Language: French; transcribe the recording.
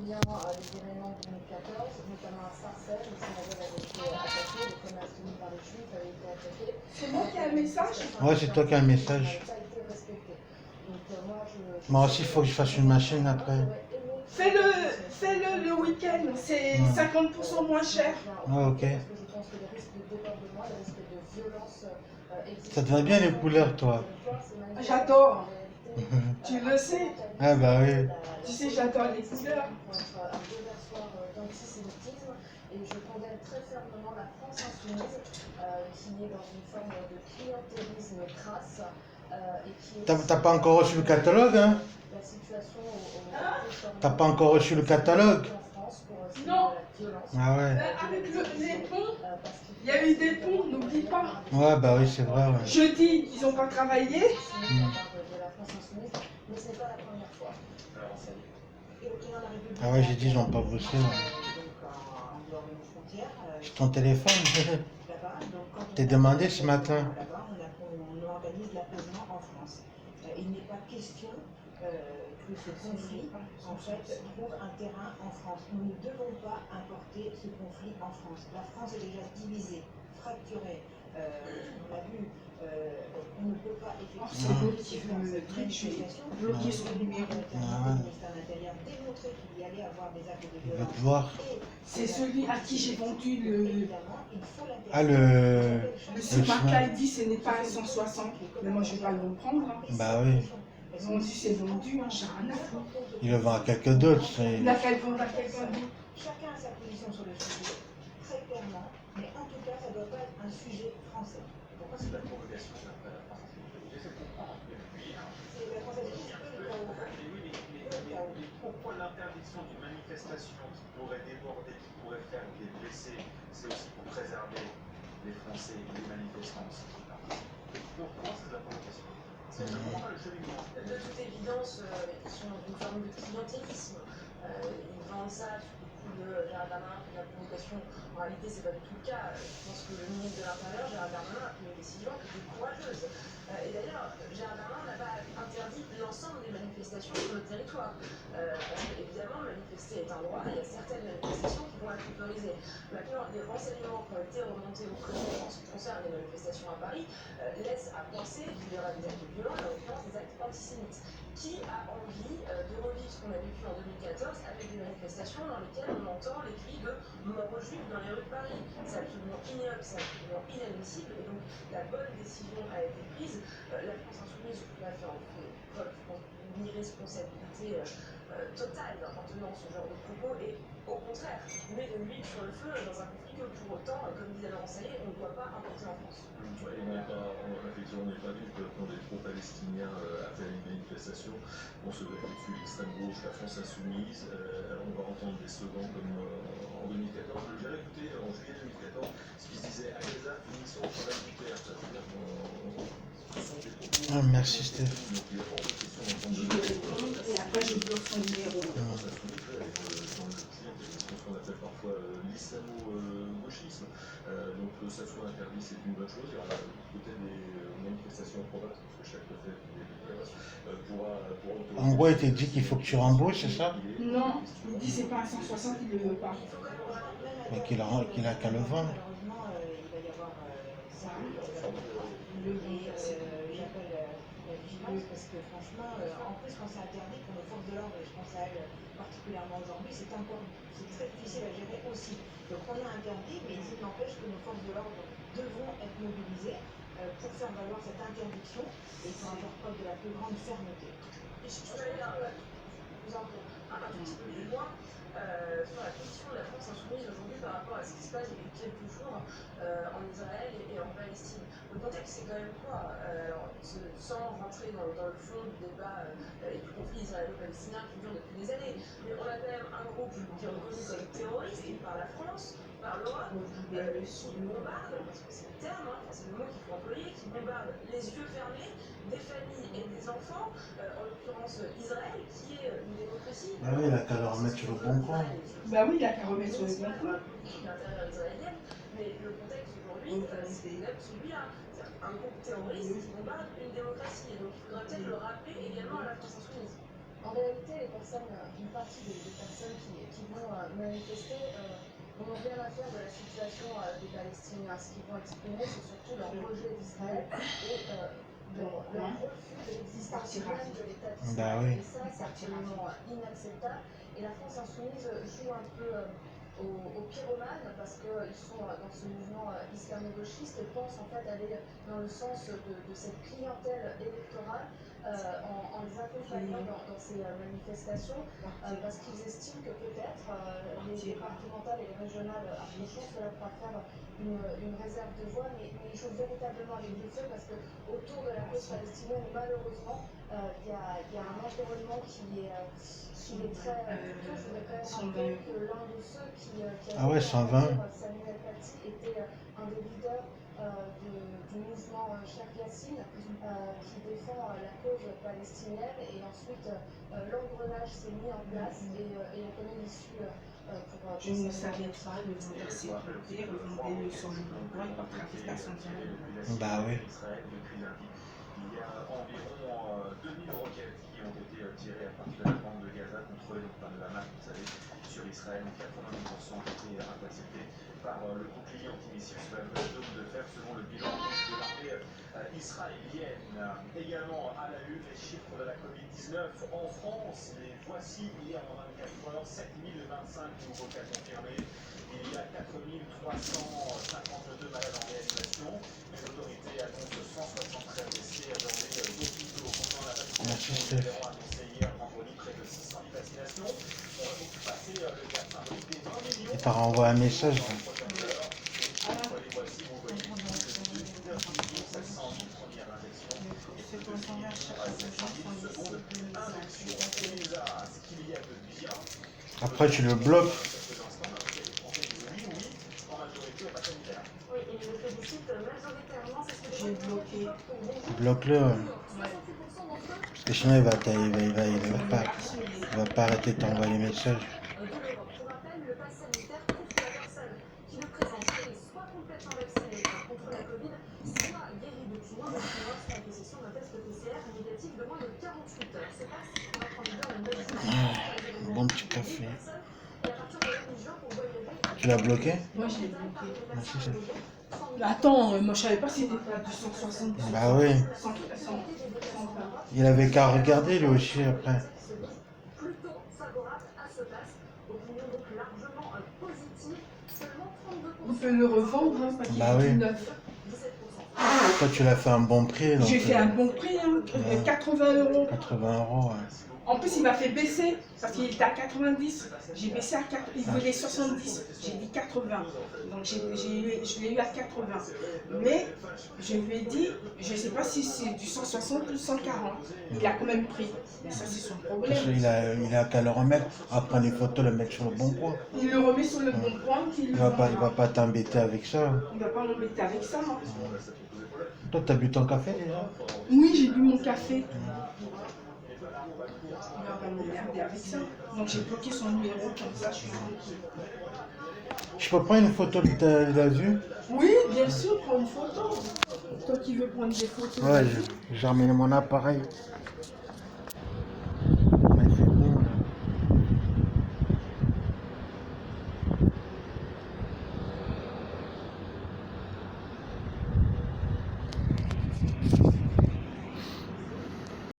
bien les événements de 2014, notamment à Sarcelles, où synagogue avait été attaquée, le commerce tenu par les Juifs avait été attaqué. C'est moi qui ai un message? Ouais, c'est toi qui as un message. Moi aussi, il faut que je fasse une machine après. Fais-le le week-end, c'est 50% moins cher. Ah, ok. Ça te va bien les couleurs, toi? J'adore. Tu le sais. Ah bah oui. Tu sais, j'adore les couleurs. Et je condamne très fermement la France insoumise, qui est dans une forme de clientélisme crasse. T'as pas encore reçu le catalogue, hein? T'as pas encore reçu le catalogue? Non. Ah ouais. Avec les ponts, il y a eu des ponts, n'oublie pas. Ouais, bah oui, c'est vrai. Ouais. Jeudi, ils n'ont pas travaillé. Ah ouais, j'ai dit, ils n'ont pas bossé. Ouais. C'est ton téléphone? T'es demandé ce matin? On organise l'apaisement en France. Il n'est pas question que ce conflit, en fait, trouve un terrain en France. Nous ne devons pas importer ce conflit en France. La France est déjà divisée, fracturée. On l'a vu, on ne peut pas effectivement bloquer son numéro. Le ministère de l'Intérieur démontrer qu'il y allait avoir des actes de violence. C'est celui à qui j'ai vendu le... Ah, le Marca, il dit ce n'est pas 160, mais moi je ne vais pas le prendre. Hein. Bah oui. Ils ont dit c'est vendu, hein, j'ai rien à foutre. Il le vend à quelqu'un d'autre. Il a qu'à le vendre à quelqu'un d'autre. Chacun a sa position sur le sujet, très clairement, mais en tout cas, ça ne doit pas être un sujet français. Pourquoi c'est la provocation après la France? C'est la pourquoi l'interdiction d'une manifestation qui pourrait déborder, qui pourrait faire des blessés, c'est aussi pour préserver les Français et les manifestants aussi qui participent. Pourquoi c'est de la provocation? De toute évidence, ils sont dans une forme de clientélisme. Ils vendent ça sous le coup de Gérald Darmanin, de la provocation. En réalité, ce n'est pas du tout le cas. Je pense que le ministre de l'Intérieur, Gérald Darmanin, a pris une décision qui était courageuse. Et d'ailleurs, Gérald Darmanin n'a pas interdit l'ensemble des manifestations sur le territoire. Parce qu'évidemment, manifester est un droit, et il y a certaines manifestations qui vont être autorisées. Maintenant, les renseignements qui ont été remontés au président en ce qui concerne les manifestations à Paris laissent à penser qu'il y aura des actes violents, en l'occurrence des actes antisémites. Qui a envie de revivre ce qu'on a vécu en 2014 avec des manifestations dans lesquelles on entend les cris de mort aux juifs dans les rues de Paris? C'est absolument ignoble, c'est absolument inadmissible, et donc la bonne décision a été prise. La France insoumise, je peux pas faire preuve d'une irresponsabilité totale en tenant ce genre de propos, et au contraire, met de l'huile sur le feu dans un conflit que pour autant, comme disait Laurent Saillet, on ne doit pas importer en France. Effectivement, on n'est pas vu que quand des pro-palestiniens appellent une manifestation, on se bat dessus l'extrême gauche, la France insoumise. On va entendre des slogans comme en 2014. J'ai écouté en juillet 2014 ce qui se disait à Gaza, finissons le travail nucléaire. Ah, merci Steph. Et après je bloque son numéro. Ce qu'on appelle parfois l'islamo-gauchisme. Donc ça soit interdit, c'est une bonne chose. Il y aura peut-être des manifestations en province, parce que chaque préfet pourra En gros, il t'a dit qu'il faut que tu rembourses, c'est ça? Non, il dit c'est pas à 160, il ne le veut pas. Mais qu'il a qu'à le vendre. Parce que franchement, en plus quand c'est interdit pour nos forces de l'ordre, et je pense à elles particulièrement aujourd'hui, c'est très difficile à gérer aussi. Donc on a interdit, mais il n'empêche que nos forces de l'ordre devront être mobilisées pour faire valoir cette interdiction, et il faut en faire preuve de la plus grande fermeté. Et je peux aller vous en un petit peu plus loin sur la position de la France insoumise aujourd'hui par rapport à ce qui se passe depuis quelques jours en Israël et en Palestine. Le contexte, c'est quand même quoi? Alors, sans rentrer dans le fond du débat et du conflit israélo-palestinien qui dure depuis des années, mais on a quand même un groupe qui est reconnu comme terroriste par la France, par l'Europe, qui bombarde, parce que c'est le terme, hein, c'est le mot qu'il faut employer, qui bombarde les yeux fermés des familles et des enfants, en l'occurrence Israël, qui est une démocratie. Ah oui, il a qu'à le remettre sur le bon coin. Bah oui, il a qu'à remettre sur le bon coin. L'intérieur israélien, mais le contexte aujourd'hui, c'est même celui-là. Un groupe terroriste qui bombarde une démocratie. Et donc il faudrait peut-être le rappeler également à la France insoumise. En réalité, une partie des personnes qui manifester n'ont rien à faire de la situation des Palestiniens. Ce qu'ils vont exprimer, c'est surtout leur rejet d'Israël et leur refus de l'existence même de l'État d'Israël. Bah oui. Et ça, c'est absolument inacceptable. Et la France insoumise joue un peu aux pyromanes parce qu'ils sont dans ce mouvement islamo-gauchiste et pensent en fait aller dans le sens de cette clientèle électorale en les accompagnant dans ces manifestations parce qu'ils estiment que peut-être les départementales et les régionales approchant, cela pourra faire une réserve de voix, mais ils jouent véritablement avec du feu parce que autour de la cause palestinienne, malheureusement, il y a un environnement qui est très... je voudrais quand même rappeler que l'un de ceux qui a Samuel Paty était un des leaders du mouvement Cheikh Yassine qui défend la cause palestinienne et ensuite l'engrenage s'est mis en place et on connaît l'issue pour... Je ne savais pas le jour de sécurité, revendiquer sur le pouvoir par manifestation de Bah oui. Il y a environ 2000 roquettes qui ont été tirées à partir de la bande de Gaza contre le Hamas, vous savez, sur Israël. 90% ont été interceptés par le bouclier antimissile sur la dôme de fer, selon le bilan de l'armée israélienne. Également à la une, les chiffres de la Covid-19 en France. Les voici hier en 24 heures, 7025 nouveaux cas confirmés. Il y a 4352 malades en réanimation. Les autorités annoncent 173 décès dans les hôpitaux. Pendant la vaccination, nous avons annoncé hier vendredi près de 600 000 vaccinations. Pour passer le cap symbolique des 20 millions. Et t'as renvoyé un message. Les voici, vous voyez, 19 700 000 premières injections. Et plus de 6 millions à 700 000 secondes injections. Et là, ce qu'il y a de bien. Après, tu le bloques. J'ai bloqué. Bloque-le. Ouais. Parce que sinon, il va pas arrêter de t'envoyer les messages. Pour rappel, le pass sanitaire couvre la personne qui le présente et soit complètement vaccinée contre la Covid, soit guérie depuis moins de 6 mois, soit en possession d'un test PCR négatif de moins de 48 heures. C'est pas si on va prendre bien le même Bon petit café. et à partir de la religion, pour voyager. Tu l'as bloqué? Moi, je l'ai bloqué. Merci, c'est... Attends, moi je savais pas si c'était pas du 170. Bah oui. Il avait qu'à regarder lui aussi après. Plutôt favorable à ce pass, opinion donc largement positive, seulement 32%. On peut le revendre, hein, parce qu'il Bah est oui. tout neuf. 17%. Toi, tu l'as fait un bon prix. Donc, J'ai fait un bon prix, hein, 80 €. 80 €. Ouais. En plus, il m'a fait baisser parce qu'il était à 90. J'ai baissé à 4. Il voulait 70. J'ai dit 80. Donc, je l'ai eu à 80. Mais je lui ai dit, je ne sais pas si c'est du 160 ou 140. Il a quand même pris. Mais ça, c'est son problème. Parce qu'il a qu'à le remettre. Après les photos, le mettre sur le bon coin. Il le remet sur le bon point. Il va pas t'embêter avec ça. Il ne va pas m'embêter avec ça. Hein. Toi, t'as bu ton café déjà? Oui, j'ai bu mon café. Il va pas m'emmerder avec ça. Donc, j'ai bloqué son numéro comme ça. Je suis tranquille. Je peux prendre une photo de la vue? Oui, bien sûr, prends une photo. Toi qui veux prendre des photos. Ouais, j'ai ramené mon appareil.